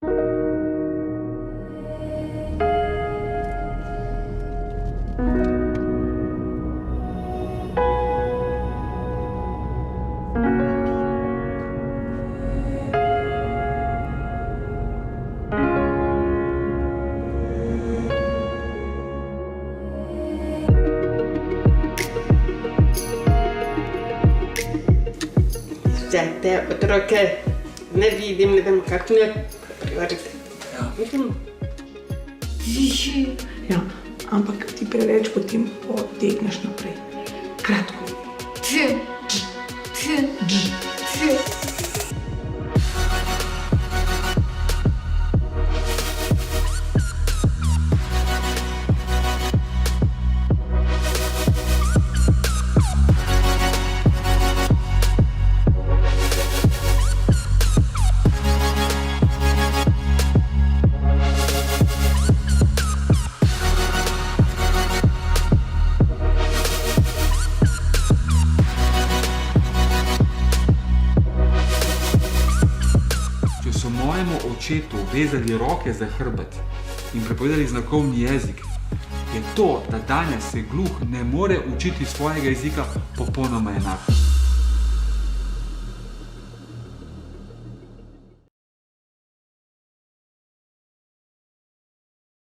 Te otroke ne vidim, ne vem, kako ne prevarite. Vidim. Ja, ampak ti preveč potem potegneš naprej. Kratko. Če so mojemu očetu vezali roke za hrbet in prepovedali znakovni jezik, je to, da danes se gluh ne more učiti svojega jezika, popolnoma enako.